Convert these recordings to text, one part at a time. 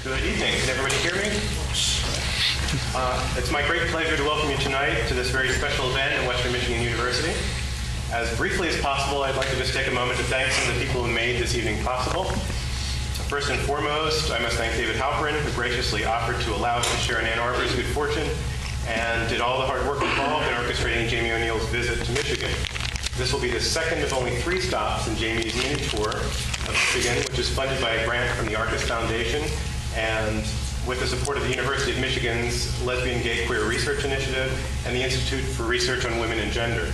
Good evening. Can everybody hear me? It's my great pleasure to welcome you tonight to this very special event at Western Michigan University. As briefly as possible, I'd like to just take a moment to thank some of the people who made this evening possible. First and foremost, I must thank David Halperin, who graciously offered to allow us to share in Ann Arbor's good fortune and did all the hard work involved in orchestrating Jamie O'Neill's visit to Michigan. This will be the second of only 3 stops in Jamie's mini tour of Michigan, which is funded by a grant from the Arcus Foundation and with the support of the University of Michigan's Lesbian Gay Queer Research Initiative and the Institute for Research on Women and Gender.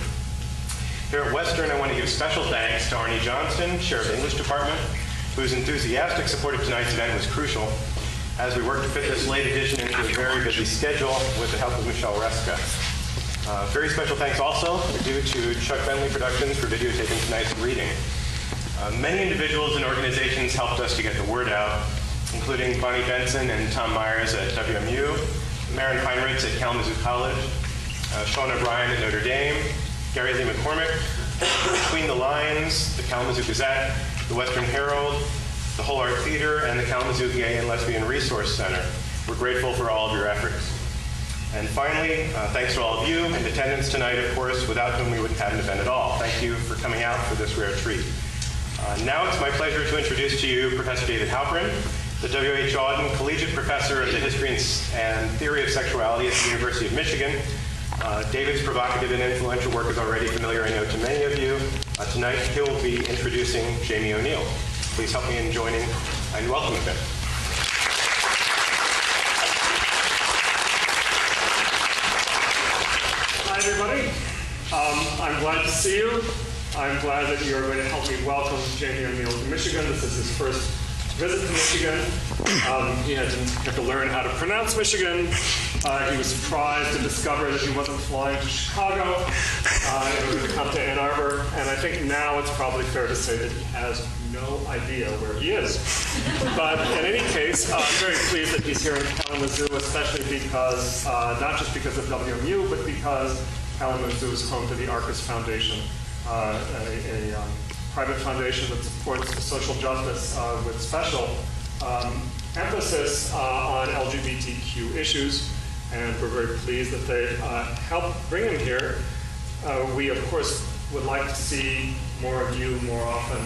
Here at Western, I want to give special thanks to Arnie Johnston, Chair of the English Department, whose enthusiastic support of tonight's event was crucial as we worked to fit this late edition into a very busy schedule with the help of Michelle Reska. Very special thanks also due to Chuck Bentley Productions for videotaping tonight's reading. Many individuals and organizations helped us to get the word out, including Bonnie Benson and Tom Myers at WMU, Maren Heinrichs at Kalamazoo College, Sean O'Brien at Notre Dame, Gary Lee McCormick, Between the Lines, the Kalamazoo Gazette, the Western Herald, the Whole Art Theater, and the Kalamazoo Gay and Lesbian Resource Center. We're grateful for all of your efforts. And finally, thanks to all of you in attendance tonight, of course, without whom we wouldn't have an event at all. Thank you for coming out for this rare treat. Now it's my pleasure to introduce to you Professor David Halperin, the W.H. Auden Collegiate Professor of the History and Theory of Sexuality at the University of Michigan. David's provocative and influential work is already familiar, I know, to many of you. Tonight, he'll be introducing Jamie O'Neill. Please help me in joining and welcoming him. Hi, everybody. I'm glad to see you. I'm glad that you're going to help me welcome Jamie O'Neill to Michigan. This is his first visit to Michigan. He had to learn how to pronounce Michigan. He was surprised to discover that he wasn't flying to Chicago in order to come to Ann Arbor. And I think now it's probably fair to say that he has no idea where he is. But in any case, I'm very pleased that he's here in Kalamazoo, especially because, not just because of WMU, but because Kalamazoo is home to the Arcus Foundation, a private foundation that supports social justice with special emphasis on LGBTQ issues. And we're very pleased that they helped bring him here. We, of course, would like to see more of you more often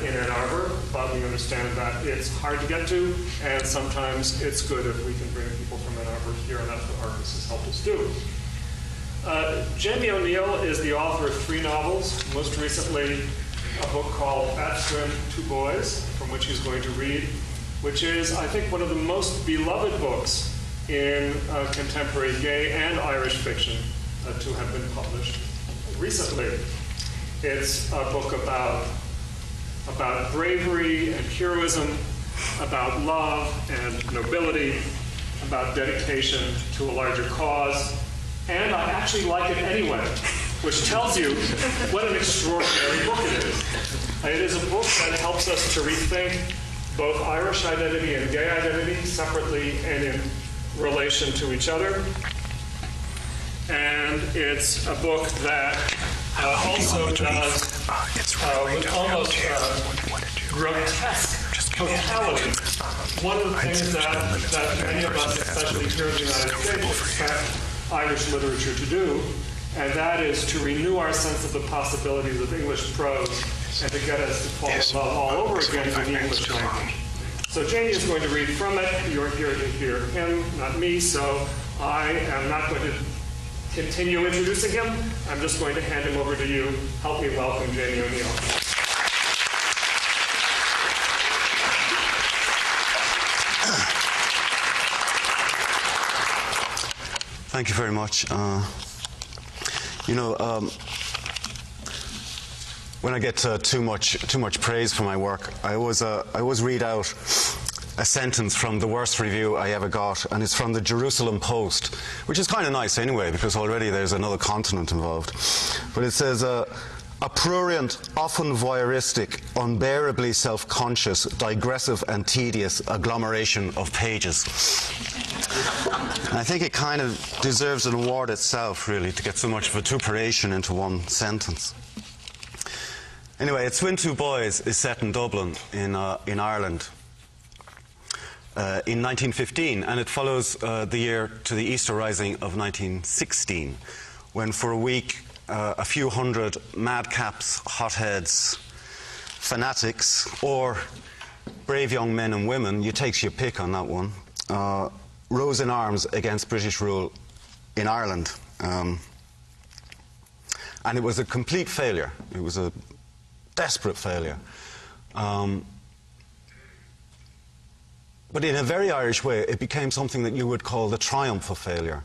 in Ann Arbor, but we understand that it's hard to get to, and sometimes it's good if we can bring people from Ann Arbor here, and that's what Arcus has helped us do. Jamie O'Neill is the author of 3 novels, most recently a book called Bat-Swim 2 Boys, from which he's going to read, which is, I think, one of the most beloved books in contemporary gay and Irish fiction to have been published recently. It's a book about bravery and heroism, about love and nobility, about dedication to a larger cause, and I actually like it anyway, which tells you what an extraordinary book it is. It is a book that helps us to rethink both Irish identity and gay identity separately and in relation to each other. And it's a book that also does with almost grotesque totality. One of the things that many of us, especially here in the United States, expect Irish literature to do, and that is to renew our sense of the possibilities of English prose and to get us to fall in love all over again with the English language. So Jamie is going to read from it. You're here to hear him, not me, so I am not going to continue introducing him. I'm just going to hand him over to you. Help me welcome Jamie O'Neill. Thank you very much. When I get too much praise for my work, I always read out a sentence from the worst review I ever got, and it's from the Jerusalem Post, which is kind of nice anyway, because already there's another continent involved. But it says, a prurient, often voyeuristic, unbearably self-conscious, digressive and tedious agglomeration of pages. And I think it kind of deserves an award itself, really, to get so much vituperation into one sentence. Anyway, Bat-Swim 2 Boys is set in Dublin, in Ireland. in 1915, and it follows the year to the Easter Rising of 1916, when for a week a few hundred madcaps, hotheads, fanatics, or brave young men and women, you take your pick on that one, rose in arms against British rule in Ireland. And it was a complete failure. It was a desperate failure. But in a very Irish way, it became something that you would call the triumph of failure.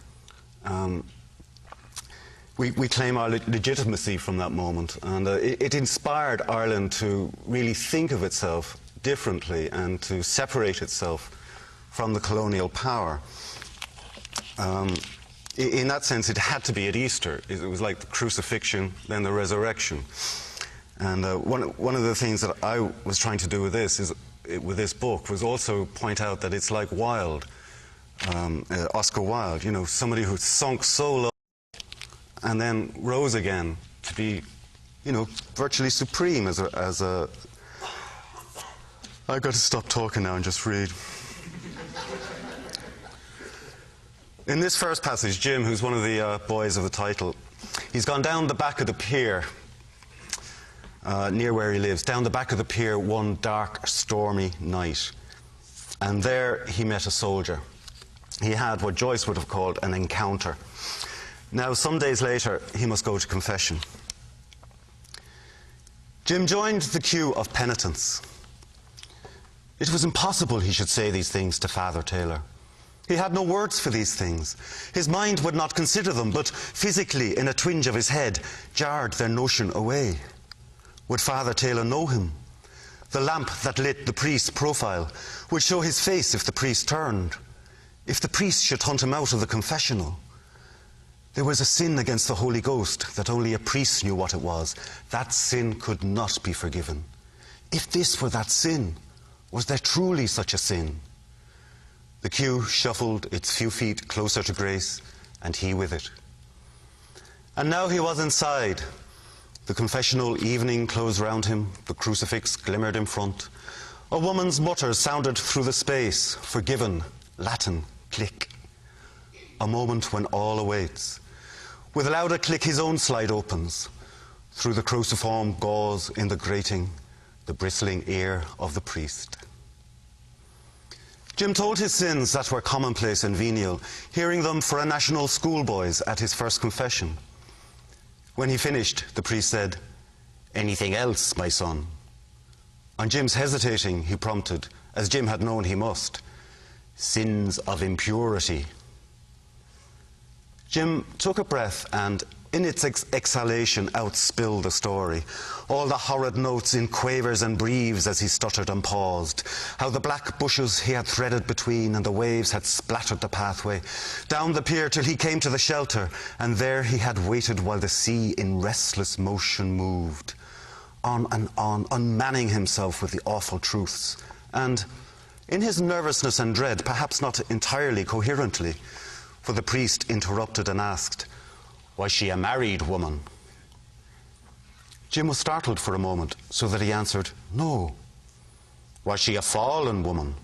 We claim our legitimacy from that moment, and it inspired Ireland to really think of itself differently and to separate itself from the colonial power. In that sense, it had to be at Easter. It was like the crucifixion, then the resurrection. And one of the things that I was trying to do with this book was also point out that it's like Wilde, Oscar Wilde, you know, somebody who sunk so low and then rose again to be, you know, virtually supreme as a I've got to stop talking now and just read. In this first passage, Jim, who's one of the boys of the title, he's gone down the back of the pier, near where he lives, down the back of the pier one dark, stormy night. And there he met a soldier. He had what Joyce would have called an encounter. Now, some days later, he must go to confession. Jim joined the queue of penitents. It was impossible he should say these things to Father Taylor. He had no words for these things. His mind would not consider them, but physically, in a twinge of his head, jarred their notion away. Would Father Taylor know him? The lamp that lit the priest's profile would show his face if the priest turned. If the priest should hunt him out of the confessional. There was a sin against the Holy Ghost that only a priest knew what it was. That sin could not be forgiven. If this were that sin, was there truly such a sin? The queue shuffled its few feet closer to grace, and he with it. And now he was inside. The confessional evening closed round him, the crucifix glimmered in front. A woman's mutter sounded through the space, forgiven, Latin, click. A moment when all awaits. With a louder click his own slide opens. Through the cruciform gauze in the grating, the bristling ear of the priest. Jim told his sins that were commonplace and venial, hearing them for a national schoolboy's at his first confession. When he finished, the priest said, "Anything else, my son?" On Jim's hesitating, he prompted, as Jim had known he must, "Sins of impurity." Jim took a breath and, in its exhalation, outspilled the story. All the horrid notes in quavers and breves as he stuttered and paused. How the black bushes he had threaded between and the waves had splattered the pathway. Down the pier till he came to the shelter, and there he had waited while the sea in restless motion moved. On and on, unmanning himself with the awful truths. And, in his nervousness and dread, perhaps not entirely coherently, for the priest interrupted and asked, "Was she a married woman?" Jim was startled for a moment, so that he answered, "No." "Was she a fallen woman?"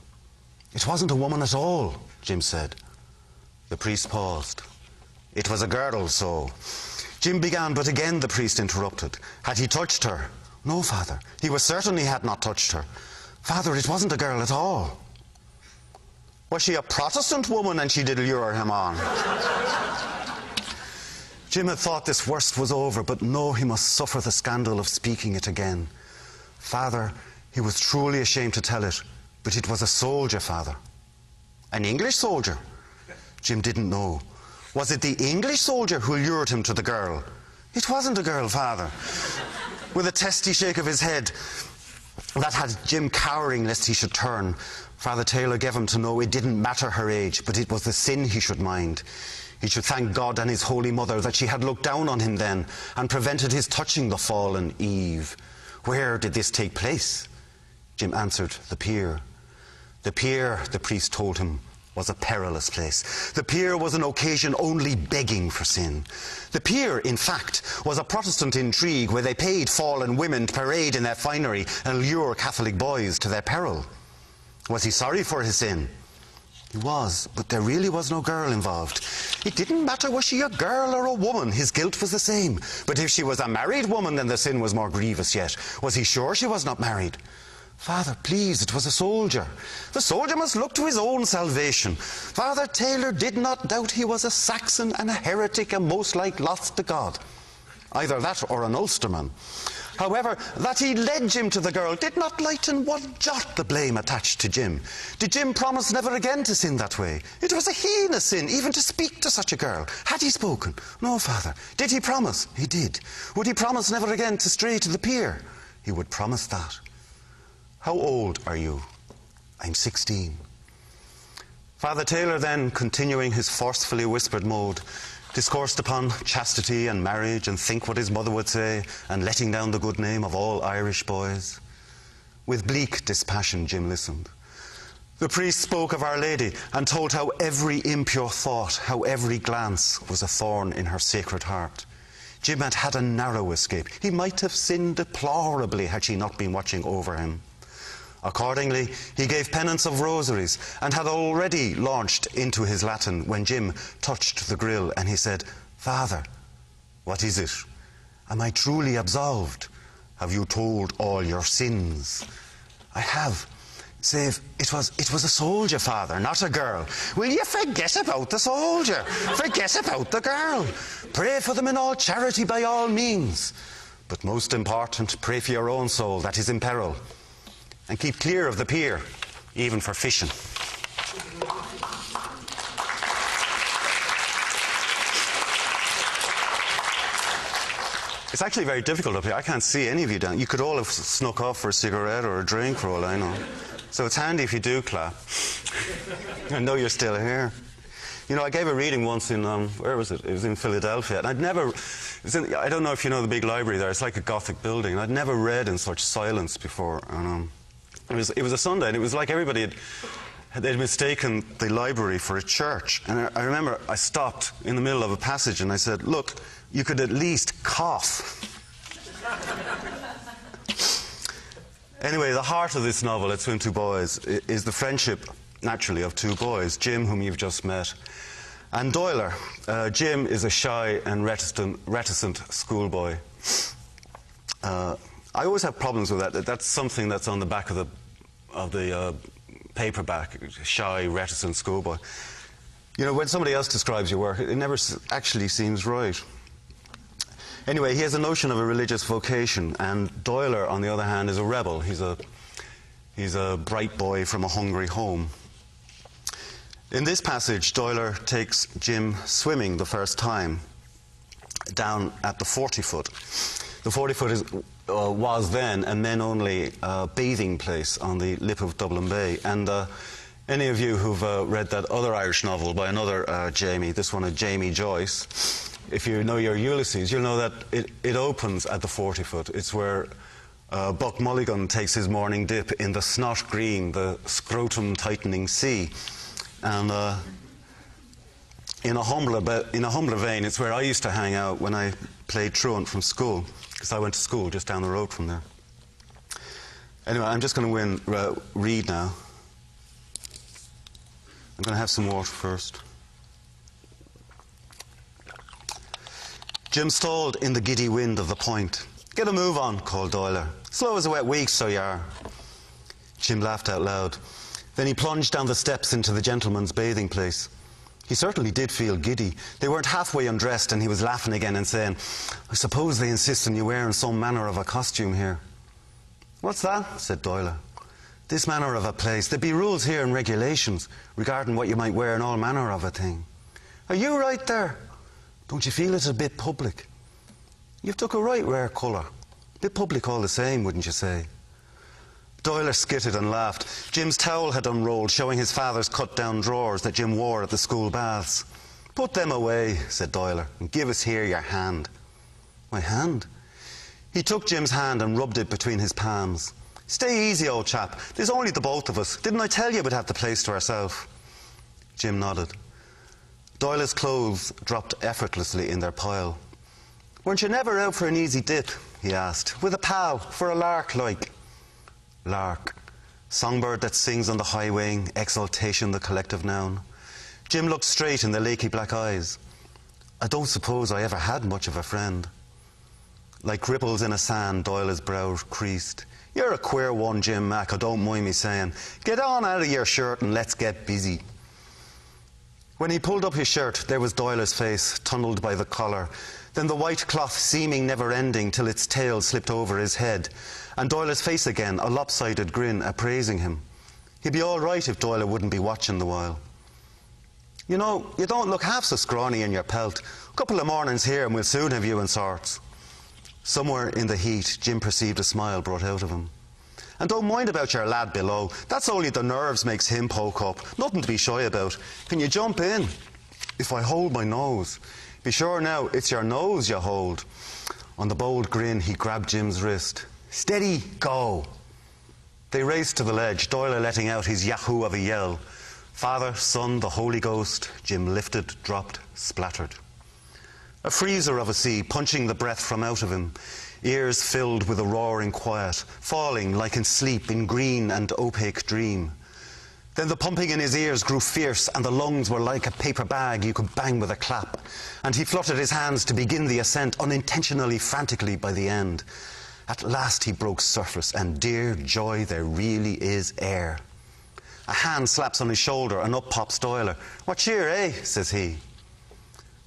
"It wasn't a woman at all," Jim said. The priest paused. "It was a girl, so." Jim began, but again the priest interrupted. "Had he touched her?" "No, Father. He was certain he had not touched her." "Father, it wasn't a girl at all." "Was she a Protestant woman and she did lure him on?" Jim had thought this worst was over, but no, he must suffer the scandal of speaking it again. "Father," he was truly ashamed to tell it, "but it was a soldier, Father." "An English soldier?" Jim didn't know. "Was it the English soldier who lured him to the girl?" "It wasn't a girl, Father." With a testy shake of his head that had Jim cowering lest he should turn, Father Taylor gave him to know it didn't matter her age, but it was the sin he should mind. He should thank God and his Holy Mother that she had looked down on him then and prevented his touching the fallen Eve. Where did this take place? Jim answered, "The pier." The pier, the priest told him, was a perilous place. The pier was an occasion only begging for sin. The pier, in fact, was a Protestant intrigue where they paid fallen women to parade in their finery and lure Catholic boys to their peril. Was he sorry for his sin? He was, but there really was no girl involved. It didn't matter was she a girl or a woman, his guilt was the same. But if she was a married woman, then the sin was more grievous yet. Was he sure she was not married? Father, please, it was a soldier. The soldier must look to his own salvation. Father Taylor did not doubt he was a Saxon and a heretic and most like lost to God. Either that or an Ulsterman. However, that he led Jim to the girl did not lighten one jot the blame attached to Jim. Did Jim promise never again to sin that way? It was a heinous sin even to speak to such a girl. Had he spoken? No, Father. Did he promise? He did. Would he promise never again to stray to the pier? He would promise that. How old are you? I'm 16. Father Taylor then, continuing his forcefully whispered mode, discoursed upon chastity and marriage and think what his mother would say and letting down the good name of all Irish boys. With bleak dispassion Jim listened. The priest spoke of Our Lady and told how every impure thought, how every glance was a thorn in her sacred heart. Jim had had a narrow escape. He might have sinned deplorably had she not been watching over him. Accordingly, he gave penance of rosaries and had already launched into his Latin when Jim touched the grill and he said, Father, what is it? Am I truly absolved? Have you told all your sins? I have, save it was a soldier, Father, not a girl. Will you forget about the soldier? Forget about the girl. Pray for them in all charity by all means. But most important, pray for your own soul that is in peril. And keep clear of the pier, even for fishing. It's actually very difficult up here. I can't see any of you down. You could all have snuck off for a cigarette or a drink for all I know. So it's handy if you do clap. I know you're still here. You know, I gave a reading once in, where was it? It was in Philadelphia. And I don't know if you know the big library there. It's like a Gothic building. And I'd never read in such silence before. And, it was a Sunday, and it was like everybody they'd mistaken the library for a church. And I remember I stopped in the middle of a passage and I said, look, you could at least cough. Anyway, the heart of this novel, Between Two Boys, is the friendship, naturally, of two boys, Jim, whom you've just met, and Doyler. Jim is a shy and reticent schoolboy. I always have problems with that. That's something that's on the back of the paperback, shy, reticent schoolboy. You know, when somebody else describes your work, it never actually seems right. Anyway, he has a notion of a religious vocation, and Doyler, on the other hand, is a rebel. He's a bright boy from a hungry home. In this passage, Doyler takes Jim swimming the first time down at the 40-foot. The 40-foot was then a men-only bathing place on the lip of Dublin Bay. And any of you who've read that other Irish novel by another Jamie, this one, Jamie Joyce, if you know your Ulysses, you'll know that it opens at the 40-foot. It's where Buck Mulligan takes his morning dip in the snot green, the scrotum-tightening sea. And in a humbler vein, it's where I used to hang out when I played truant from school, because I went to school just down the road from there. Anyway, I'm just going to read now. I'm going to have some water first. Jim stalled in the giddy wind of the point. Get a move on, called Doyler. Slow as a wet week, so you are. Jim laughed out loud. Then he plunged down the steps into the gentleman's bathing place. He certainly did feel giddy. They weren't halfway undressed and he was laughing again and saying, I suppose they insist on you wearing some manner of a costume here. What's that? Said Doyler. This manner of a place. There'd be rules here and regulations regarding what you might wear and all manner of a thing. Are you right there? Don't you feel it's a bit public? You've took a right rare colour. Bit public all the same, wouldn't you say? Doyler skittered and laughed. Jim's towel had unrolled, showing his father's cut-down drawers that Jim wore at the school baths. Put them away, said Doyler, and give us here your hand. My hand? He took Jim's hand and rubbed it between his palms. Stay easy, old chap. There's only the both of us. Didn't I tell you we'd have the place to ourselves? Jim nodded. Doyler's clothes dropped effortlessly in their pile. Weren't you never out for an easy dip? He asked. With a pal, for a lark like. Lark. Songbird that sings on the highway, exaltation the collective noun. Jim looked straight in the lakey black eyes. I don't suppose I ever had much of a friend. Like ripples in a sand, Doyle's brow creased. You're a queer one, Jim Mack, I don't mind me saying. Get on out of your shirt and let's get busy. When he pulled up his shirt, there was Doyle's face, tunnelled by the collar, then the white cloth seeming never-ending till its tail slipped over his head, and Doyle's face again, a lopsided grin appraising him. He'd be all right if Doyle wouldn't be watching the while. You know, you don't look half so scrawny in your pelt. A couple of mornings here and we'll soon have you in sorts. Somewhere in the heat, Jim perceived a smile brought out of him. And don't mind about your lad below. That's only the nerves makes him poke up. Nothing to be shy about. Can you jump in? If I hold my nose. Be sure now, it's your nose you hold. On the bold grin, he grabbed Jim's wrist. Steady, go. They raced to the ledge, Doyle letting out his yahoo of a yell. Father, Son, the Holy Ghost, Jim lifted, dropped, splattered. A freezer of a sea, punching the breath from out of him, ears filled with a roaring quiet, falling like in sleep in green and opaque dream. Then the pumping in his ears grew fierce, and the lungs were like a paper bag you could bang with a clap, and he fluttered his hands to begin the ascent, unintentionally, frantically by the end. At last he broke surface, and dear joy, there really is air. A hand slaps on his shoulder, and up pops Doyle. What cheer, eh? Says he.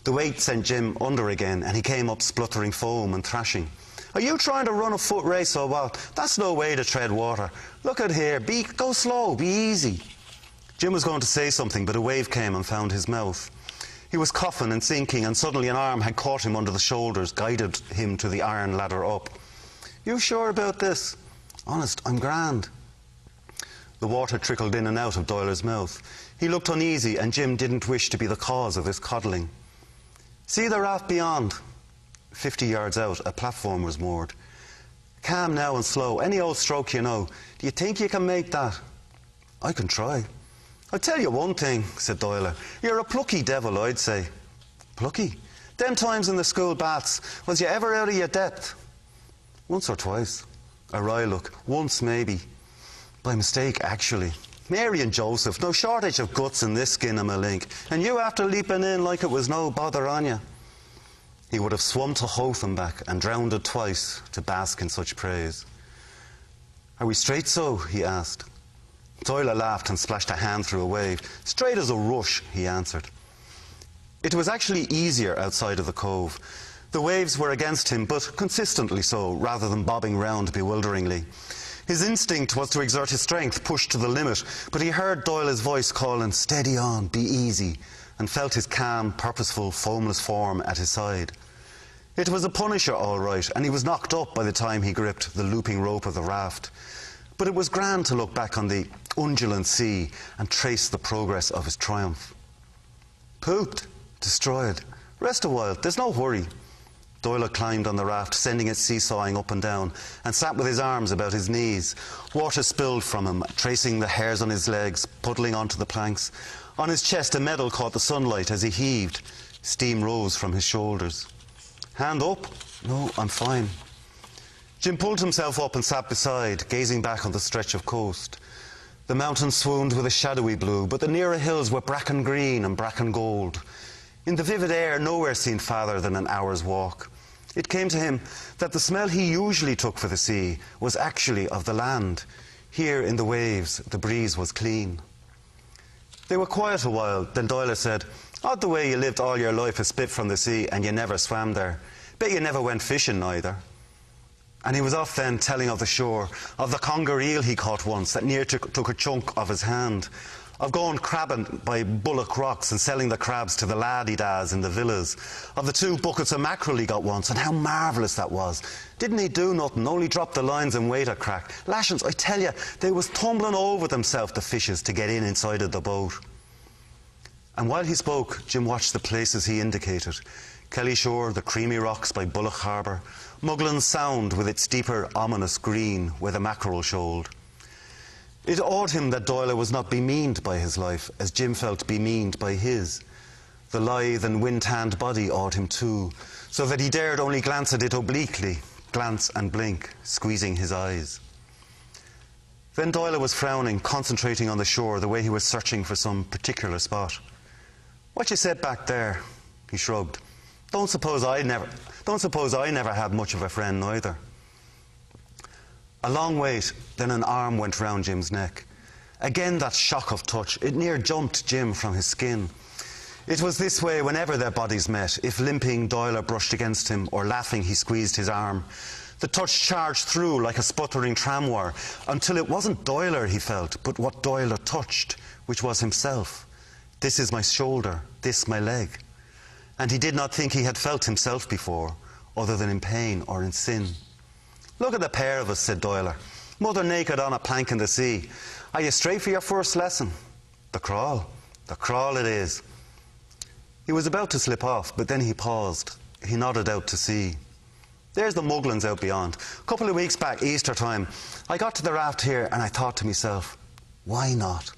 The weight sent Jim under again, and he came up spluttering foam and thrashing. Are you trying to run a foot race or what? That's no way to tread water. Look at here, go slow, be easy. Jim was going to say something, but a wave came and found his mouth. He was coughing and sinking, and suddenly an arm had caught him under the shoulders, guided him to the iron ladder up. You sure about this? Honest, I'm grand. The water trickled in and out of Doyle's mouth. He looked uneasy, and Jim didn't wish to be the cause of this coddling. See the raft beyond? 50 yards out, a platform was moored. Calm now and slow, any old stroke you know. Do you think you can make that? I can try. I'll tell you one thing, said Doyle. You're a plucky devil, I'd say. Plucky? Them times in the school baths, was you ever out of your depth? Once or twice. A wry look. Once, maybe. By mistake, actually. Mary and Joseph, no shortage of guts in this skin of my link, and you after leaping in like it was no bother on you. He would have swum to Howth and back and drowned it twice to bask in such praise. Are we straight so? He asked. Doyle laughed and splashed a hand through a wave. Straight as a rush, he answered. It was actually easier outside of the cove. The waves were against him, but consistently so, rather than bobbing round bewilderingly. His instinct was to exert his strength, pushed to the limit, but he heard Doyle's voice calling, steady on, be easy, and felt his calm, purposeful, foamless form at his side. It was a punisher, all right, and he was knocked up by the time he gripped the looping rope of the raft. But it was grand to look back on the undulant sea and trace the progress of his triumph. Pooped, destroyed. Rest a while, there's no hurry. Doyle climbed on the raft, sending it seesawing up and down, and sat with his arms about his knees. Water spilled from him, tracing the hairs on his legs, puddling onto the planks. On his chest, a medal caught the sunlight as he heaved. Steam rose from his shoulders. Hand up? No, I'm fine. Jim pulled himself up and sat beside, gazing back on the stretch of coast. The mountains swooned with a shadowy blue, but the nearer hills were bracken green and bracken gold. In the vivid air, nowhere seemed farther than an hour's walk. It came to him that the smell he usually took for the sea was actually of the land. Here in the waves, the breeze was clean. They were quiet a while, then Doyle said, Odd the way you lived all your life a spit from the sea and you never swam there. Bet you never went fishing neither. And he was off then telling of the shore, of the conger eel he caught once that near took a chunk of his hand, of going crabbing by Bullock Rocks and selling the crabs to the laddie-dads in the villas, of the 2 buckets of mackerel he got once, and how marvellous that was. Didn't he do nothing, only drop the lines and wait a crack. Lashins, I tell you, they was tumbling over themselves, the fishes, to get in inside of the boat. And while he spoke, Jim watched the places he indicated. Kelly Shore, the creamy rocks by Bullock Harbour, Muglen Sound with its deeper, ominous green where the mackerel shoaled. It awed him that Doyle was not bemeaned by his life, as Jim felt bemeaned by his. The lithe and wind-tanned body awed him too, so that he dared only glance at it obliquely, glance and blink, squeezing his eyes. Then Doyle was frowning, concentrating on the shore, the way he was searching for some particular spot. "What you said back there?" He shrugged. Don't suppose I never had much of a friend neither." A long wait, then an arm went round Jim's neck. Again that shock of touch. It near jumped Jim from his skin. It was this way whenever their bodies met. If limping, Doyle brushed against him, or laughing, he squeezed his arm. The touch charged through like a sputtering tramwire, until it wasn't Doyle he felt, but what Doyle touched, which was himself. "This is my shoulder, this my leg." And he did not think he had felt himself before, other than in pain or in sin. "Look at the pair of us," said Doyle. "Mother naked on a plank in the sea. Are you straight for your first lesson?" The crawl it is." He was about to slip off, but then he paused. He nodded out to sea. "There's the Muglins out beyond. A couple of weeks back, Easter time, I got to the raft here and I thought to myself, why not?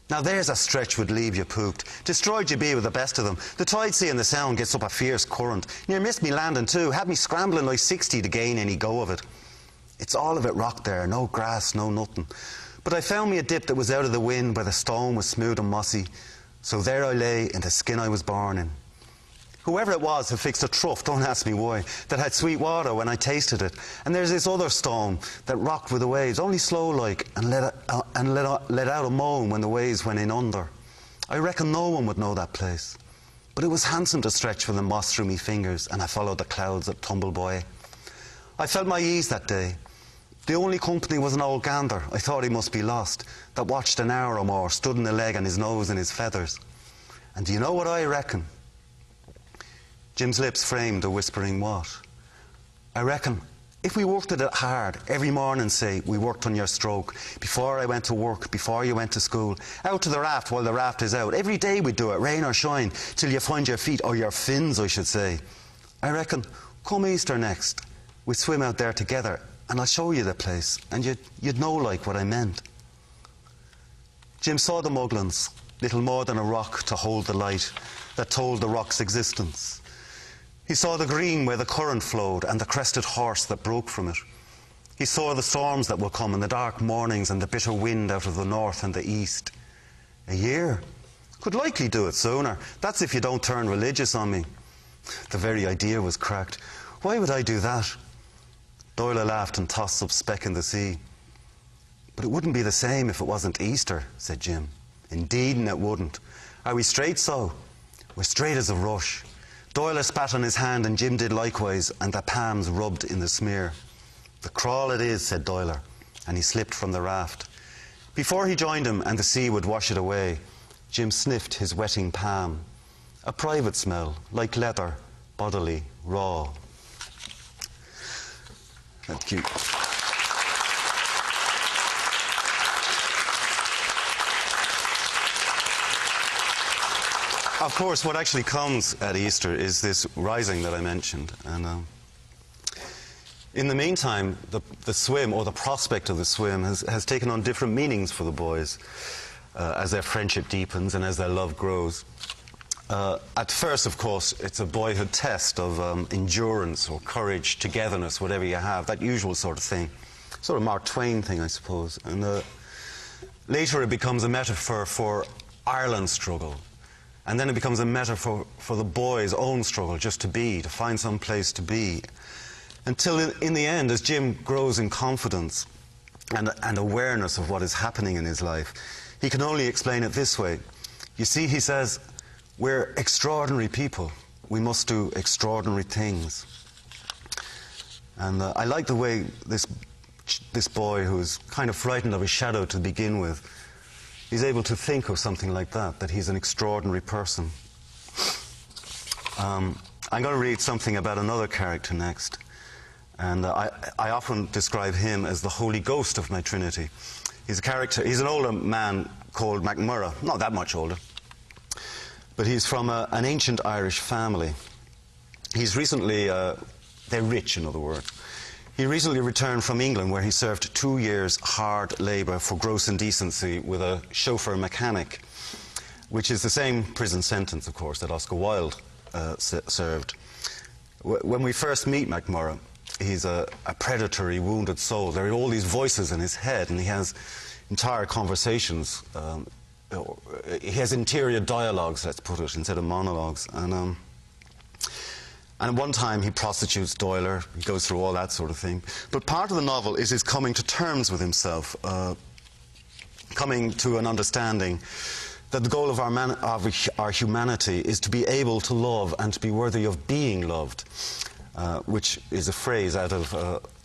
Now there's a stretch would leave you pooped. Destroyed you be with the best of them. The tide sea in the sound gets up a fierce current. Near missed me landing too, had me scrambling like 60 to gain any go of it. It's all of it rock there, no grass, no nothing. But I found me a dip that was out of the wind where the stone was smooth and mossy. So there I lay in the skin I was born in. Whoever it was had fixed a trough, don't ask me why, that had sweet water when I tasted it. And there's this other stone that rocked with the waves, only slow-like, and let out a moan when the waves went in under. I reckon no one would know that place. But it was handsome to stretch with the moss through me fingers, and I followed the clouds that tumbled by. I felt my ease that day. The only company was an old gander, I thought he must be lost, that watched an hour or more, stood in the leg on his nose and his feathers. And do you know what I reckon? Jim's lips framed a whispering what? "I reckon if we worked at it hard, every morning, say, we worked on your stroke, before I went to work, before you went to school, out to the raft while the raft is out, every day we'd do it, rain or shine, till you find your feet, or your fins, I should say. I reckon, come Easter next, we'd swim out there together, and I'll show you the place, and you'd know like what I meant." Jim saw the Muglins, little more than a rock to hold the light that told the rock's existence. He saw the green where the current flowed and the crested horse that broke from it. He saw the storms that will come and the dark mornings and the bitter wind out of the north and the east. A year? Could likely do it sooner. That's if you don't turn religious on me. The very idea was cracked. Why would I do that? Doyle laughed and tossed up speck in the sea. "But it wouldn't be the same if it wasn't Easter," said Jim. "Indeed, and it wouldn't. Are we straight so?" "We're straight as a rush." Doyle spat on his hand and Jim did likewise, and their palms rubbed in the smear. "The crawl it is," said Doyle, and he slipped from the raft. Before he joined him and the sea would wash it away, Jim sniffed his wetting palm. A private smell, like leather, bodily, raw. Thank you. Of course, what actually comes at Easter is this rising that I mentioned. And in the meantime, the swim, or the prospect of the swim, has taken on different meanings for the boys as their friendship deepens and as their love grows. At first, of course, it's a boyhood test of endurance or courage, togetherness, whatever you have, that usual sort of thing. Sort of Mark Twain thing, I suppose. And later it becomes a metaphor for Ireland's struggle. And then it becomes a metaphor for the boy's own struggle, just to be, to find some place to be. Until in the end, as Jim grows in confidence and awareness of what is happening in his life, he can only explain it this way. You see, he says, we're extraordinary people. We must do extraordinary things. And I like the way this boy, who's kind of frightened of his shadow to begin with, he's able to think of something like that he's an extraordinary person. I'm going to read something about another character next. And I often describe him as the Holy Ghost of my Trinity. He's an older man called MacMurrough, not that much older. But he's from an ancient Irish family. He's recently, they're rich, in other words. He recently returned from England, where he served 2 years hard labour for gross indecency with a chauffeur mechanic, which is the same prison sentence, of course, that Oscar Wilde served. When we first meet MacMurrough, he's a predatory, wounded soul. There are all these voices in his head, and he has entire conversations. He has interior dialogues, let's put it, instead of monologues. And at one time he prostitutes Doyler, he goes through all that sort of thing. But part of the novel is his coming to terms with himself, coming to an understanding that the goal of our humanity is to be able to love and to be worthy of being loved, which is a phrase out of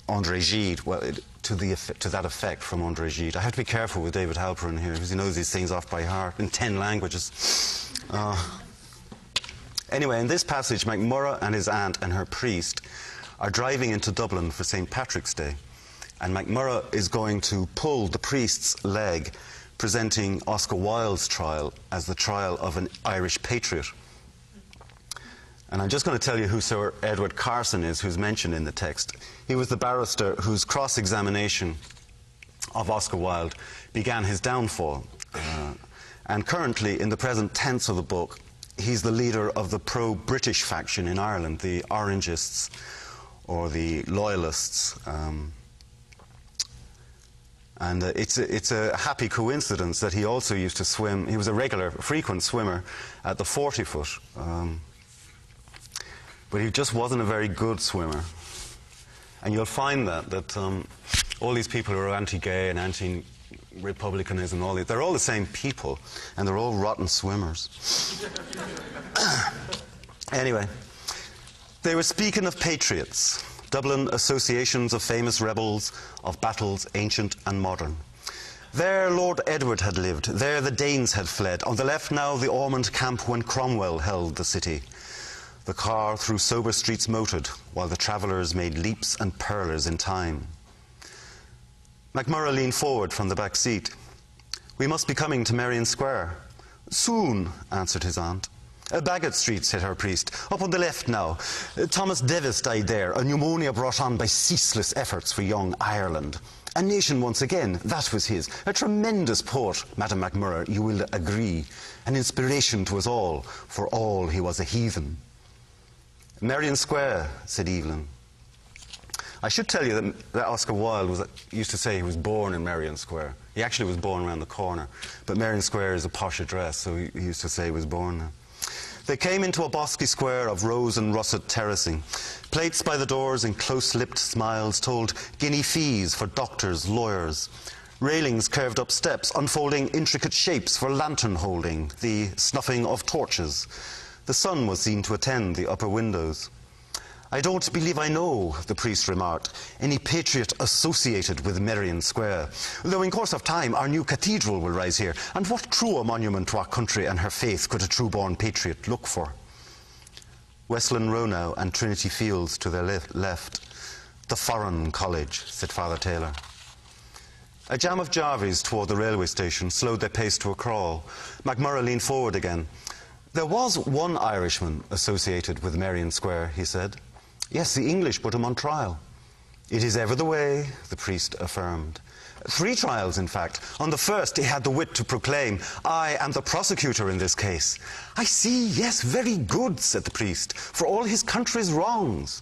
André Gide, well, to that effect from André Gide. I have to be careful with David Halperin here, because he knows these things off by heart in 10 languages. Anyway, in this passage, MacMurrough and his aunt and her priest are driving into Dublin for St. Patrick's Day, and MacMurrough is going to pull the priest's leg, presenting Oscar Wilde's trial as the trial of an Irish patriot. And I'm just going to tell you who Sir Edward Carson is, who's mentioned in the text. He was the barrister whose cross-examination of Oscar Wilde began his downfall. And currently, in the present tense of the book, he's the leader of the pro-British faction in Ireland, the Orangists or the Loyalists. And it's a happy coincidence that he also used to swim. He was a frequent swimmer at the 40-foot. But he just wasn't a very good swimmer. And you'll find that all these people who are anti-gay and anti-republicanism, they're all the same people, and they're all rotten swimmers. Anyway, they were speaking of patriots, Dublin associations of famous rebels, of battles ancient and modern. There Lord Edward had lived, there the Danes had fled, on the left now the Ormond camp when Cromwell held the city. The car through sober streets motored, while the travellers made leaps and purlers in time. MacMurrough leaned forward from the back seat. "We must be coming to Merrion Square." "Soon," answered his aunt. "Baggot Street," said her priest. "Up on the left now. Thomas Devis died there, a pneumonia brought on by ceaseless efforts for young Ireland. A nation once again, that was his. A tremendous poet, Madam MacMurrough, you will agree. An inspiration to us all, for all he was a heathen." "Merrion Square," said Evelyn. I should tell you that Oscar Wilde used to say he was born in Merrion Square. He actually was born around the corner, but Merrion Square is a posh address, so he used to say he was born there. They came into a bosky square of rose and russet terracing. Plates by the doors and close-lipped smiles told guinea fees for doctors, lawyers. Railings curved up steps, unfolding intricate shapes for lantern holding, the snuffing of torches. The sun was seen to attend the upper windows. "I don't believe I know," the priest remarked, "any patriot associated with Merrion Square, though in course of time our new cathedral will rise here, and what truer monument to our country and her faith could a true-born patriot look for?" "Westland Row now, and Trinity Fields to their left. The Foreign College," said Father Taylor. A jam of jarvies toward the railway station slowed their pace to a crawl. MacMurrough leaned forward again. "There was one Irishman associated with Merrion Square," he said. "Yes, the English put him on trial." "It is ever the way," the priest affirmed. 3 trials, in fact. On the first, he had the wit to proclaim, "I am the prosecutor in this case." "I see, yes, very good," said the priest, "for all his country's wrongs."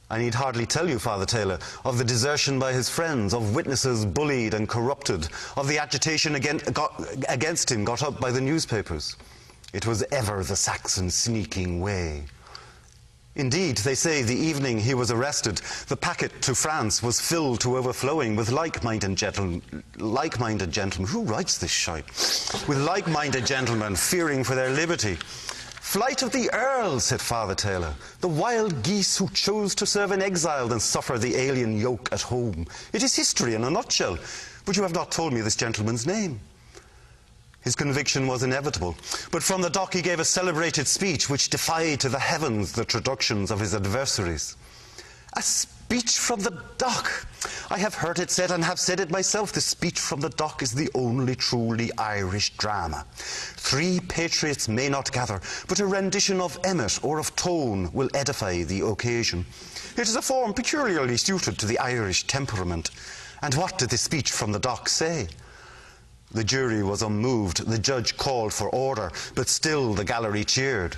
"I need hardly tell you, Father Taylor, of the desertion by his friends, of witnesses bullied and corrupted, of the agitation against him got up by the newspapers. It was ever the Saxon sneaking way. Indeed, they say the evening he was arrested, the packet to France was filled to overflowing with like-minded gentlemen. Who writes this shite? With like-minded gentlemen fearing for their liberty. "Flight of the Earl," said Father Taylor. "The wild geese who chose to serve in exile than suffer the alien yoke at home. It is history in a nutshell. But you have not told me this gentleman's name." His conviction was inevitable, but from the dock he gave a celebrated speech which defied to the heavens the traductions of his adversaries. "A speech from the dock! I have heard it said and have said it myself. The speech from the dock is the only truly Irish drama. 3 patriots may not gather, but a rendition of Emmet or of Tone will edify the occasion. It is a form peculiarly suited to the Irish temperament. And what did the speech from the dock say?" The jury was unmoved. The judge called for order, but still the gallery cheered.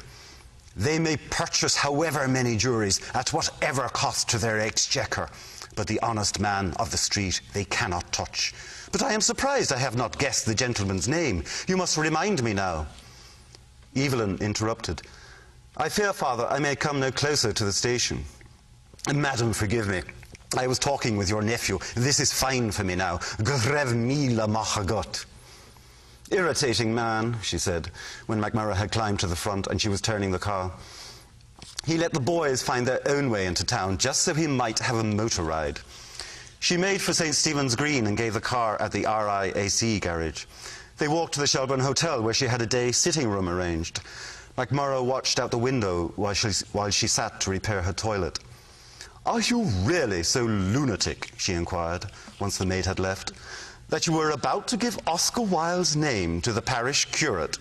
They may purchase however many juries at whatever cost to their exchequer, but the honest man of the street they cannot touch. But I am surprised I have not guessed the gentleman's name. You must remind me now." Evelyn interrupted. "I fear, father, I may come no closer to the station." "Madam, forgive me. I was talking with your nephew. This is fine for me now. Grev mila machagot." "Irritating man," she said, when MacMurrough had climbed to the front and she was turning the car. He let the boys find their own way into town just so he might have a motor ride. She made for St. Stephen's Green and gave the car at the RIAC garage. They walked to the Shelburne Hotel, where she had a day sitting room arranged. MacMurrough watched out the window while she sat to repair her toilet. "Are you really so lunatic," she inquired, once the maid had left, "that you were about to give Oscar Wilde's name to the parish curate?"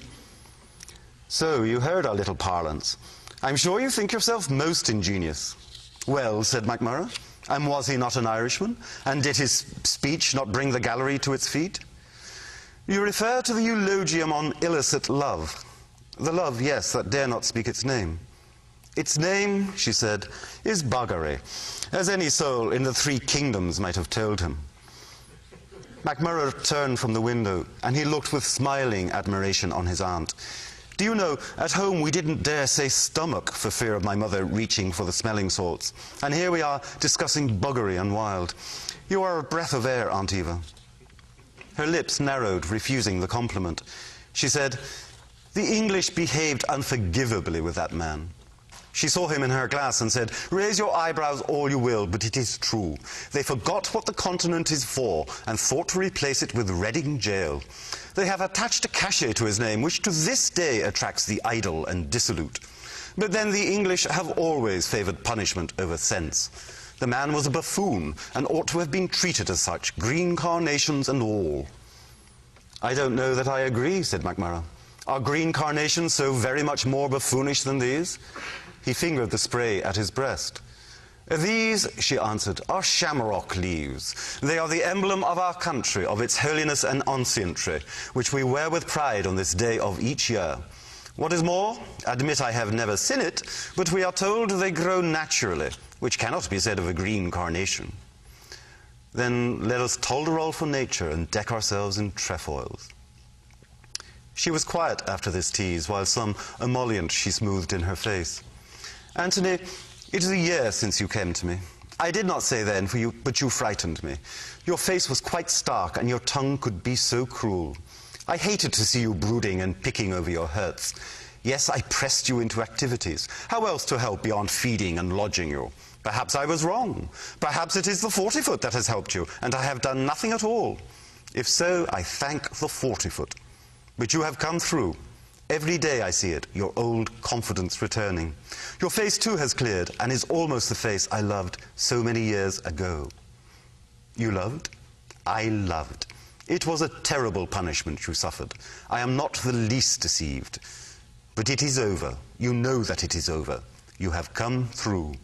"So you heard our little parlance. I'm sure you think yourself most ingenious." "Well," said MacMurrough, "and was he not an Irishman? And did his speech not bring the gallery to its feet?" "You refer to the eulogium on illicit love. The love, yes, that dare not speak its name." "Its name," she said, "is buggery, as any soul in the 3 kingdoms might have told him." MacMurrough turned from the window, and he looked with smiling admiration on his aunt. "Do you know, at home we didn't dare say stomach for fear of my mother reaching for the smelling salts. And here we are discussing buggery and Wilde. You are a breath of air, Aunt Eva." Her lips narrowed, refusing the compliment. She said, "The English behaved unforgivably with that man." She saw him in her glass and said, "Raise your eyebrows all you will, but it is true. They forgot what the continent is for and thought to replace it with Reading Jail. They have attached a cachet to his name which to this day attracts the idle and dissolute. But then the English have always favoured punishment over sense. The man was a buffoon and ought to have been treated as such, green carnations and all." "I don't know that I agree," said MacMurrough. "Are green carnations so very much more buffoonish than these?" He fingered the spray at his breast. "These," she answered, "are shamrock leaves. They are the emblem of our country, of its holiness and ancientry, which we wear with pride on this day of each year. What is more, admit I have never seen it, but we are told they grow naturally, which cannot be said of a green carnation. Then let us tolderol for nature and deck ourselves in trefoils." She was quiet after this tease, while some emollient she smoothed in her face. "Anthony, it is a year since you came to me. I did not say then, but you frightened me. Your face was quite stark, and your tongue could be so cruel. I hated to see you brooding and picking over your hurts. Yes, I pressed you into activities. How else to help beyond feeding and lodging you? Perhaps I was wrong. Perhaps it is the 40-foot that has helped you, and I have done nothing at all. If so, I thank the 40-foot. But you have come through. Every day I see it, your old confidence returning. Your face too has cleared, and is almost the face I loved so many years ago." "You loved?" "I loved. It was a terrible punishment you suffered. I am not the least deceived. But it is over. You know that it is over. You have come through."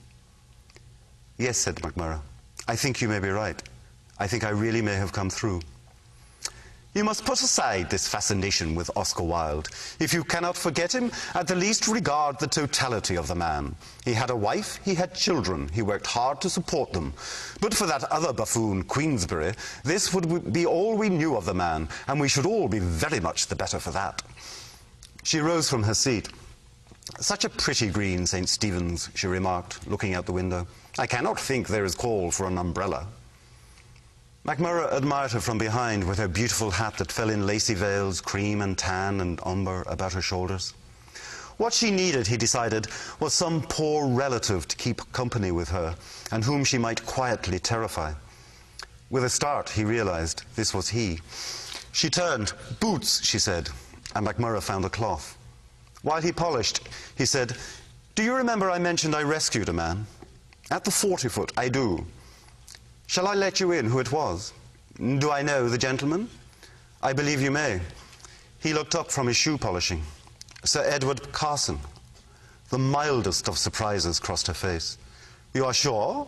"Yes," said MacMurrough. "I think you may be right. I think I really may have come through." "You must put aside this fascination with Oscar Wilde. If you cannot forget him, at the least regard the totality of the man. He had a wife, he had children, he worked hard to support them. But for that other buffoon, Queensberry, this would be all we knew of the man, and we should all be very much the better for that." She rose from her seat. "Such a pretty green, St. Stephen's," she remarked, looking out the window. "I cannot think there is call for an umbrella." MacMurrough admired her from behind, with her beautiful hat that fell in lacy veils, cream and tan and umber about her shoulders. What she needed, he decided, was some poor relative to keep company with her, and whom she might quietly terrify. With a start, he realized this was he. She turned. "Boots," she said, and MacMurrough found a cloth. While he polished, he said, "Do you remember I mentioned I rescued a man? At the 40-foot, I do. Shall I let you in who it was? Do I know the gentleman?" "I believe you may." He looked up from his shoe polishing. "Sir Edward Carson." The mildest of surprises crossed her face. "You are sure?"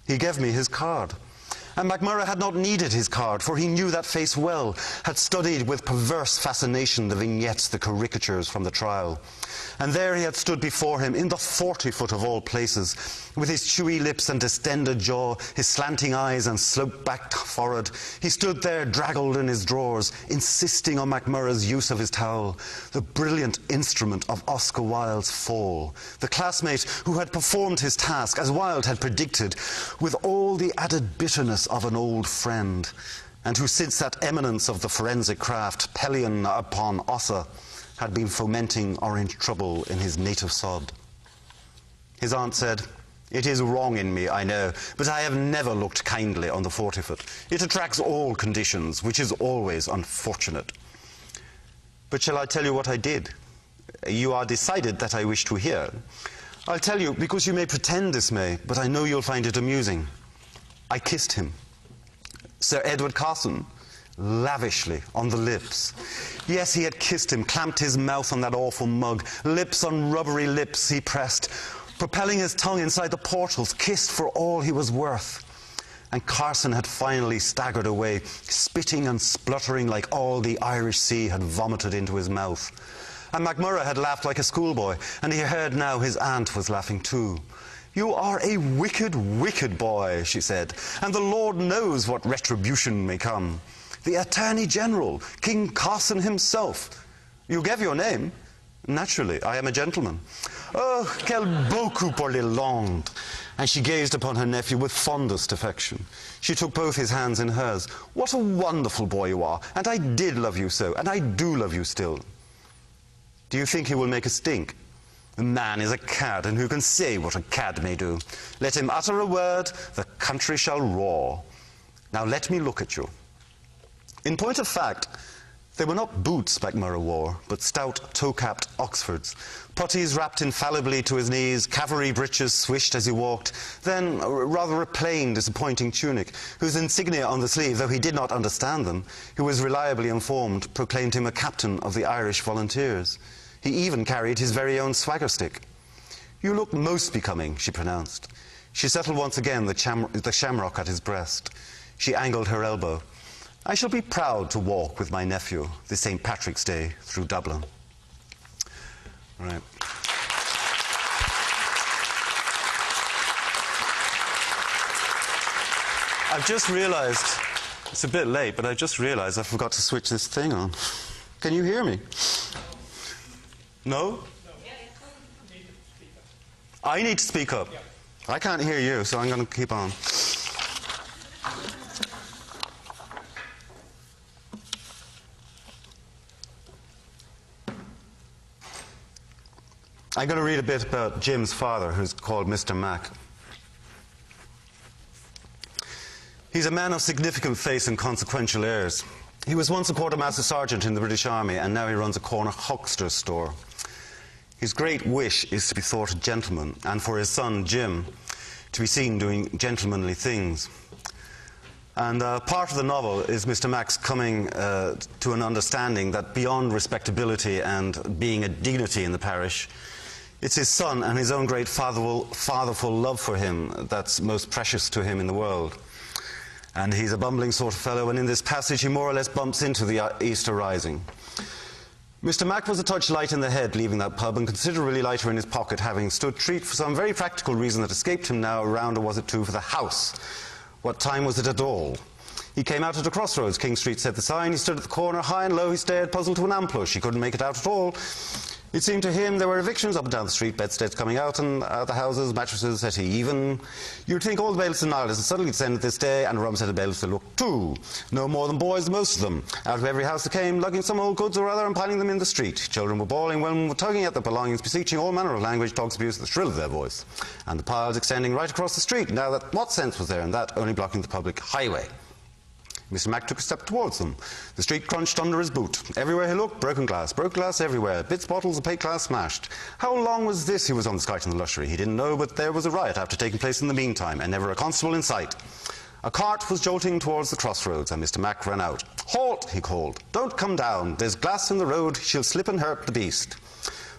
"He gave me his card." And MacMurrough had not needed his card, for he knew that face well, had studied with perverse fascination the vignettes, the caricatures from the trial. And there he had stood before him, in the 40-foot of all places, with his chewy lips and distended jaw, his slanting eyes and slope-backed forehead. He stood there, draggled in his drawers, insisting on MacMurrough's use of his towel, the brilliant instrument of Oscar Wilde's fall, the classmate who had performed his task, as Wilde had predicted, with all the added bitterness of an old friend, and who since that eminence of the forensic craft, Pelion upon Ossa, had been fomenting orange trouble in his native sod. His aunt said, "It is wrong in me, I know, but I have never looked kindly on the 40-foot. It attracts all conditions, which is always unfortunate. But shall I tell you what I did? You are decided that I wish to hear. I'll tell you, because you may pretend dismay, but I know you'll find it amusing. I kissed him. Sir Edward Carson, lavishly on the lips. Yes, he had kissed him, clamped his mouth on that awful mug. Lips on rubbery lips he pressed, propelling his tongue inside the portals, kissed for all he was worth. And Carson had finally staggered away, spitting and spluttering like all the Irish Sea had vomited into his mouth. And MacMurrough had laughed like a schoolboy, and he heard now his aunt was laughing too. "You are a wicked, wicked boy," she said, "and the Lord knows what retribution may come. The Attorney General, King Carson himself. You gave your name? Naturally, I am a gentleman. Oh, quel beau coup pour l'Irlande." And she gazed upon her nephew with fondest affection. She took both his hands in hers. "What a wonderful boy you are, and I did love you so, and I do love you still. Do you think he will make a stink? The man is a cad, and who can say what a cad may do? Let him utter a word, the country shall roar. Now let me look at you." In point of fact, they were not boots MacMurrough wore, but stout toe-capped Oxfords, puttees wrapped infallibly to his knees, cavalry breeches swished as he walked, then rather a plain, disappointing tunic, whose insignia on the sleeve, though he did not understand them, he was reliably informed, proclaimed him a captain of the Irish Volunteers. He even carried his very own swagger stick. "You look most becoming," she pronounced. She settled once again the shamrock at his breast. She angled her elbow. "I shall be proud to walk with my nephew this St. Patrick's Day through Dublin." Right. I've just realized, it's a bit late, but I just realized I forgot to switch this thing on. Can you hear me? No? I need to speak up. I can't hear you, so I'm going to keep on. I'm going to read a bit about Jim's father, who's called Mr. Mac. He's a man of significant face and consequential airs. He was once a quartermaster sergeant in the British Army, and now he runs a corner huckster's store. His great wish is to be thought a gentleman, and for his son, Jim, to be seen doing gentlemanly things. And part of the novel is Mr. Mac's coming to an understanding that beyond respectability and being a dignity in the parish, it's his son and his own great fatherful love for him that's most precious to him in the world. And he's a bumbling sort of fellow, and in this passage he more or less bumps into the Easter Rising. Mr. Mac was a touch light in the head leaving that pub, and considerably lighter in his pocket, having stood treat for some very practical reason that escaped him now, a round or was it two for the house. What time was it at all? He came out at a crossroads. King Street said the sign. He stood at the corner, high and low. He stared, puzzled to an ambush. He couldn't make it out at all. It seemed to him there were evictions up and down the street, bedsteads coming out, and out the houses, mattresses, settee. Even, you'd think all the bailiffs in Ireland had suddenly descended this day, and a rum set of bailiffs to look too. No more than boys, most of them. Out of every house they came, lugging some old goods or other and piling them in the street. Children were bawling, women were tugging at their belongings, beseeching all manner of language, dogs abuse at the shrill of their voice. And the piles extending right across the street. Now that, what sense was there in that, only blocking the public highway? Mr. Mac took a step towards them. The street crunched under his boot. Everywhere he looked, broken glass everywhere. Bits, bottles, and plate glass smashed. How long was this he was on the Skite and the Lushery? He didn't know, but there was a riot after taking place in the meantime, and never a constable in sight. A cart was jolting towards the crossroads, and Mr. Mac ran out. "Halt!" he called. "Don't come down. There's glass in the road. She'll slip and hurt the beast."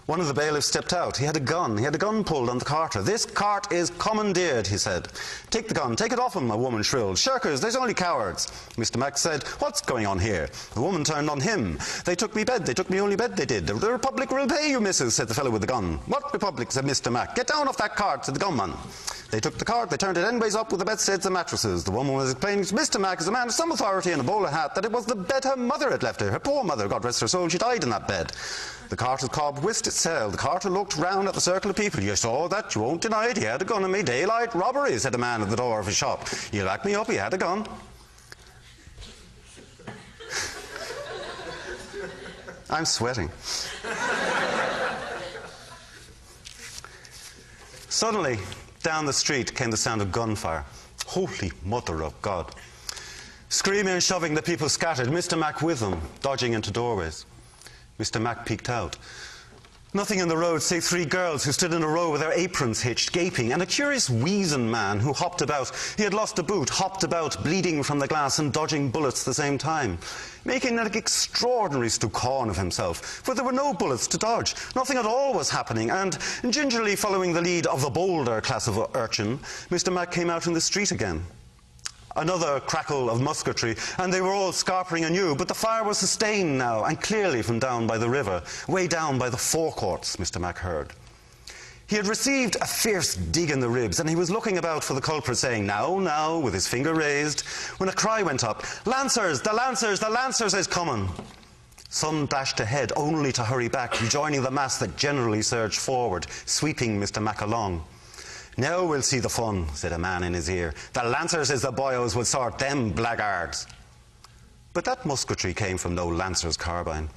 One of the bailiffs stepped out. He had a gun. He had a gun pulled on the carter. "This cart is commandeered," he said. "Take the gun. Take it off him," a woman shrilled. "Shirkers, there's only cowards." Mr. Mack said, "What's going on here?" The woman turned on him. "They took me bed. They took me only bed, they did. The Republic will pay you, missus," said the fellow with the gun. "What Republic?" said Mr. Mack. "Get down off that cart," said the gunman. They took the cart. They turned it endways up with the bedsteads and mattresses. The woman was explaining to Mr. Mack, as a man of some authority and a bowler hat, that it was the bed her mother had left her. Her poor mother, God rest her soul, she died in that bed. The carter's cob whisked its tail. The carter looked round at the circle of people. "You saw that? You won't deny it. He had a gun on me. Daylight robbery," said a man at the door of his shop. "You back me up, he had a gun." I'm sweating. Suddenly, down the street came the sound of gunfire. Holy Mother of God. Screaming and shoving, the people scattered, Mr. Mack with them, dodging into doorways. Mr. Mack peeked out. Nothing in the road save 3 girls who stood in a row with their aprons hitched, gaping, and a curious weazen man who hopped about. He had lost a boot, hopped about, bleeding from the glass and dodging bullets at the same time, making an extraordinary stoucawn of himself, for there were no bullets to dodge. Nothing at all was happening, and gingerly following the lead of the bolder class of urchin, Mr. Mack came out in the street again. Another crackle of musketry, and they were all scarpering anew, but the fire was sustained now, and clearly from down by the river, way down by the forecourts, Mr. Mack heard. He had received a fierce dig in the ribs, and he was looking about for the culprit, saying, "Now, now," with his finger raised, when a cry went up, "Lancers! The Lancers! The Lancers is coming!" Some dashed ahead, only to hurry back, rejoining the mass that generally surged forward, sweeping Mr. Mack along. "Now we'll see the fun," said a man in his ear. "The Lancers is the boyos will sort them blackguards." But that musketry came from no Lancer's carbine.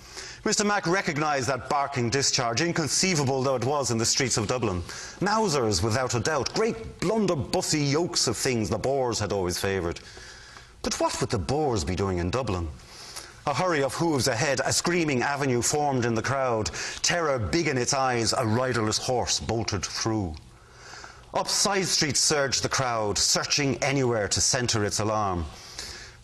Mr. Mack recognised that barking discharge, inconceivable though it was in the streets of Dublin. Mausers, without a doubt, great blunderbussy yokes of things the Boers had always favoured. But what would the Boers be doing in Dublin? A hurry of hooves ahead, a screaming avenue formed in the crowd. Terror big in its eyes, a riderless horse bolted through. Up side streets surged the crowd, searching anywhere to centre its alarm.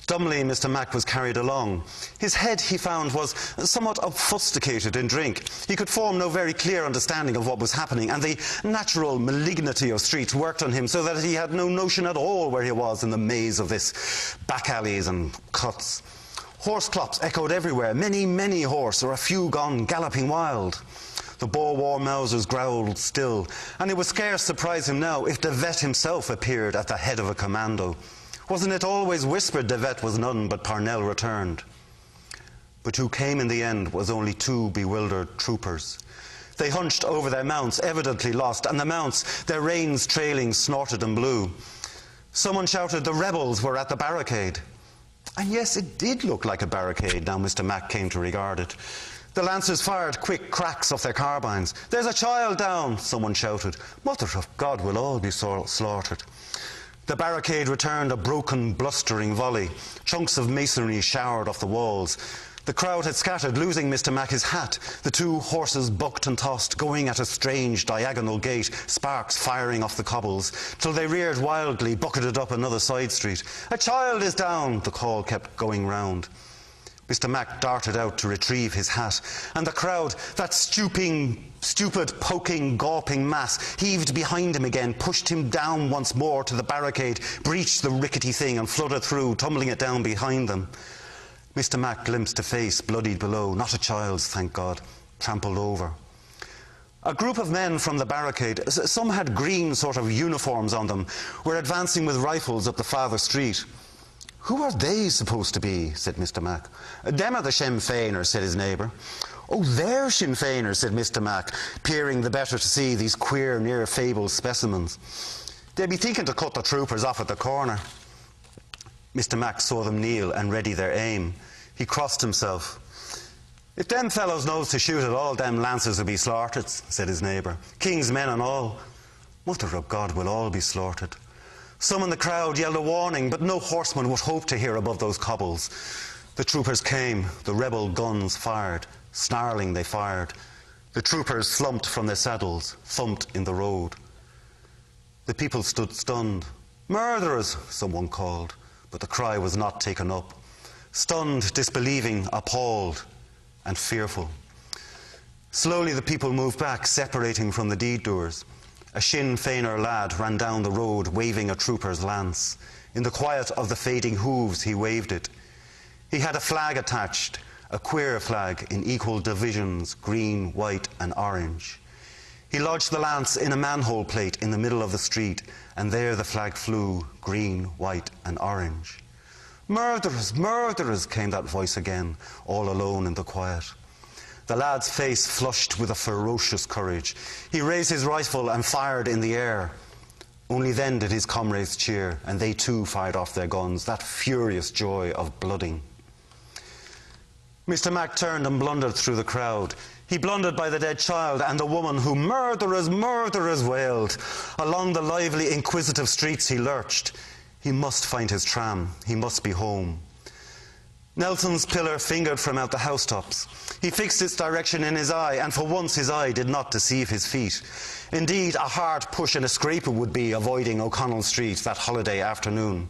Dumbly, Mr. Mack was carried along. His head, he found, was somewhat obfuscated in drink. He could form no very clear understanding of what was happening, and the natural malignity of streets worked on him so that he had no notion at all where he was in the maze of this back alleys and cuts. Horse clops echoed everywhere, many, many horse, or a few gone galloping wild. The Boer Mausers growled still, and it would scarce surprise him now if De Wet himself appeared at the head of a commando. Wasn't it always whispered De Wet was none but Parnell returned? But who came in the end was only 2 bewildered troopers. They hunched over their mounts, evidently lost, and the mounts, their reins trailing, snorted and blew. Someone shouted the rebels were at the barricade. And yes, it did look like a barricade, now Mr. Mack came to regard it. The Lancers fired quick cracks off their carbines. "There's a child down," someone shouted. "Mother of God, we'll all be slaughtered." The barricade returned a broken, blustering volley. Chunks of masonry showered off the walls. The crowd had scattered, losing Mr. Mack his hat. The 2 horses bucked and tossed, going at a strange diagonal gait, sparks firing off the cobbles, till they reared wildly, bucketed up another side street. "A child is down," the call kept going round. Mr. Mack darted out to retrieve his hat, and the crowd, that stupid, poking, gawping mass, heaved behind him again, pushed him down once more to the barricade, breached the rickety thing and flooded through, tumbling it down behind them. Mr. Mack glimpsed a face bloodied below, not a child's, thank God, trampled over. A group of men from the barricade, some had green sort of uniforms on them, were advancing with rifles up the farther street. "Who are they supposed to be?" said Mr. Mack. "Them are the Sinn Féiners," said his neighbour. "Oh, they're Sinn Féiners," said Mr. Mack, peering the better to see these queer, near-fabled specimens. "They'd be thinking to cut the troopers off at the corner." Mr. Mack saw them kneel and ready their aim. He crossed himself. "If them fellows knows to shoot at all, them Lancers will be slaughtered," said his neighbour. "King's men and all. Mother of God, we'll all be slaughtered." Some in the crowd yelled a warning, but no horseman would hope to hear above those cobbles. The troopers came. The rebel guns fired. Snarling, they fired. The troopers slumped from their saddles, thumped in the road. The people stood stunned. "Murderers!" someone called, but the cry was not taken up. Stunned, disbelieving, appalled, and fearful. Slowly the people moved back, separating from the deed-doers. A Sinn Féiner lad ran down the road, waving a trooper's lance. In the quiet of the fading hooves, he waved it. He had a flag attached, a queer flag in equal divisions, green, white, and orange. He lodged the lance in a manhole plate in the middle of the street, and there the flag flew, green, white, and orange. "Murderers, murderers," came that voice again, all alone in the quiet. The lad's face flushed with a ferocious courage. He raised his rifle and fired in the air. Only then did his comrades cheer, and they too fired off their guns, that furious joy of blooding. Mr. Mac turned and blundered through the crowd. He blundered by the dead child and the woman who "murderers, murderers" wailed. Along the lively, inquisitive streets he lurched. He must find his tram. He must be home. Nelson's pillar fingered from out the housetops. He fixed its direction in his eye, and for once his eye did not deceive his feet. Indeed, a hard push and a scrape it would be avoiding O'Connell Street that holiday afternoon.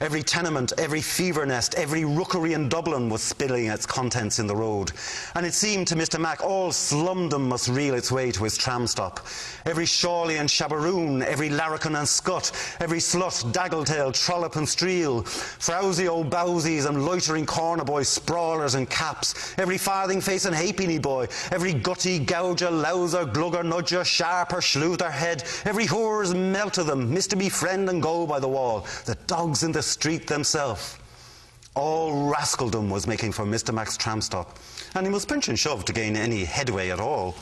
Every tenement, every fever nest, every rookery in Dublin was spilling its contents in the road. And it seemed to Mr. Mac all slumdom must reel its way to his tram stop. Every Shawley and Shabaroon, every larrikin and scut, every slut, daggletail, trollop and streel, frowsy old bowsies and loitering corner boys, sprawlers and caps, every farthing face and halfpenny boy, every gutty, gouger, louser, glugger, nudger, sharper, sleuther head, every whore's melt of them, Mr. Befriend and go by the wall, the dogs in the street themselves. All rascaldom was making for Mr. Mac's tram stop, and he must pinch and shove to gain any headway at all.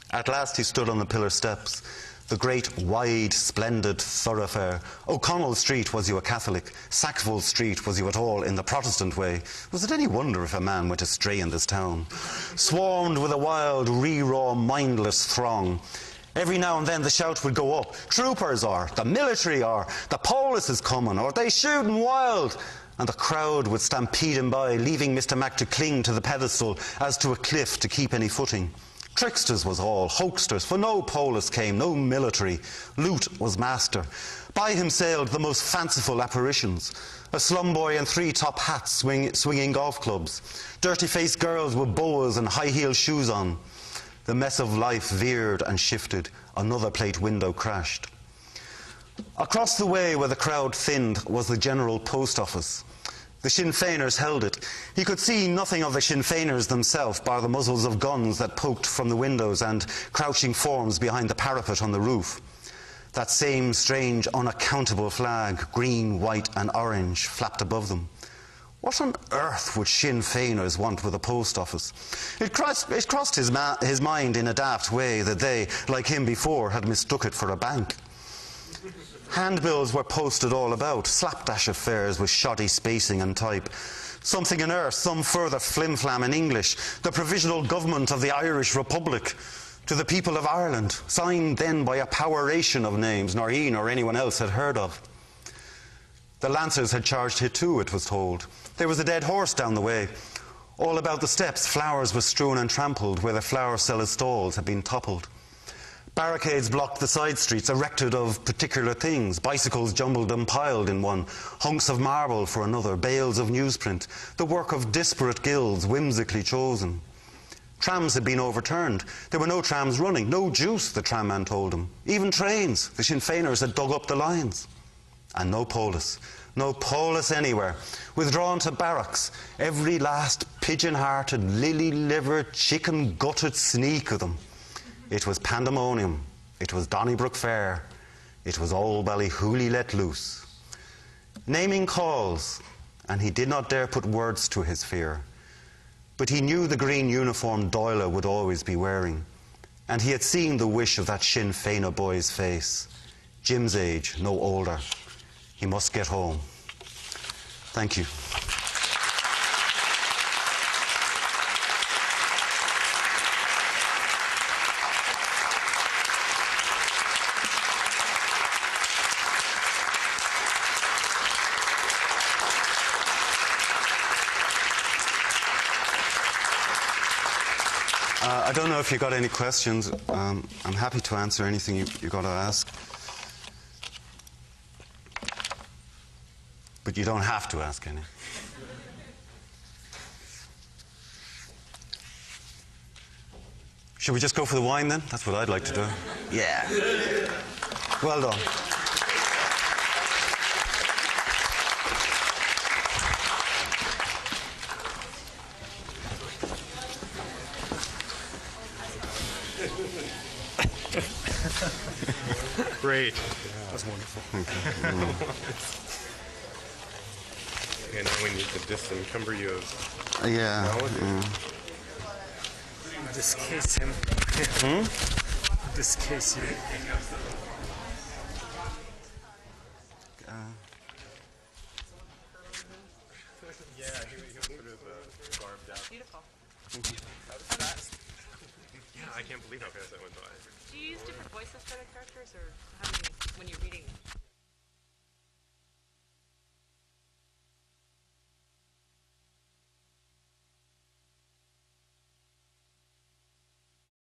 At last he stood on the pillar steps. The great, wide, splendid thoroughfare. O'Connell Street, was you a Catholic? Sackville Street, was you at all in the Protestant way? Was it any wonder if a man went astray in this town? Swarmed with a wild, raw, mindless throng. Every now and then the shout would go up, "Troopers," or "the military," or "the police is coming," or "they shooting wild," and the crowd would stampede him by, leaving Mr. Mac to cling to the pedestal as to a cliff to keep any footing. Tricksters was all, hoaxsters, for no police came, no military. Loot was master. By him sailed the most fanciful apparitions. A slum boy in three top hats swinging golf clubs. Dirty-faced girls with boas and high-heeled shoes on. The mess of life veered and shifted. Another plate window crashed. Across the way where the crowd thinned was the General Post Office. The Sinn Féiners held it. He could see nothing of the Sinn Féiners themselves, bar the muzzles of guns that poked from the windows and crouching forms behind the parapet on the roof. That same strange, unaccountable flag, green, white and orange, flapped above them. What on earth would Sinn Féiners want with a post office? It crossed his mind in a daft way that they, like him before, had mistook it for a bank. Handbills were posted all about, slapdash affairs with shoddy spacing and type. Something in Erse, some further flim-flam in English. The Provisional Government of the Irish Republic. To the people of Ireland, signed then by a poweration of names nor he nor anyone else had heard of. The Lancers had charged hit too, it was told. There was a dead horse down the way. All about the steps, flowers were strewn and trampled where the flower sellers' stalls had been toppled. Barricades blocked the side streets, erected of particular things. Bicycles jumbled and piled in one, hunks of marble for another, bales of newsprint, the work of disparate guilds whimsically chosen. Trams had been overturned. There were no trams running, no juice, the tramman told him. Even trains, the Sinn Féiners had dug up the lines. And no polis anywhere. Withdrawn to barracks, every last pigeon-hearted, lily-livered, chicken-gutted sneak of them. It was pandemonium. It was Donnybrook Fair. It was Old Ballyhooly let loose. Naming calls, and he did not dare put words to his fear. But he knew the green uniform Doyle would always be wearing, and he had seen the wish of that Sinn Féin boy's face. Jim's age, no older. He must get home. Thank you. I don't know if you got any questions. I'm happy to answer anything you got to ask. But you don't have to ask any. Should we just go for the wine then? That's what I'd like to do. Yeah. Well done. Great. That's wonderful. Okay, now we need to disencumber you of Yeah. technology. This case him. This case him. Yeah, he was sort of barbed out. Beautiful. Yeah, I can't believe how fast that went by. Do you use different voices for the characters, or how do you, when you're reading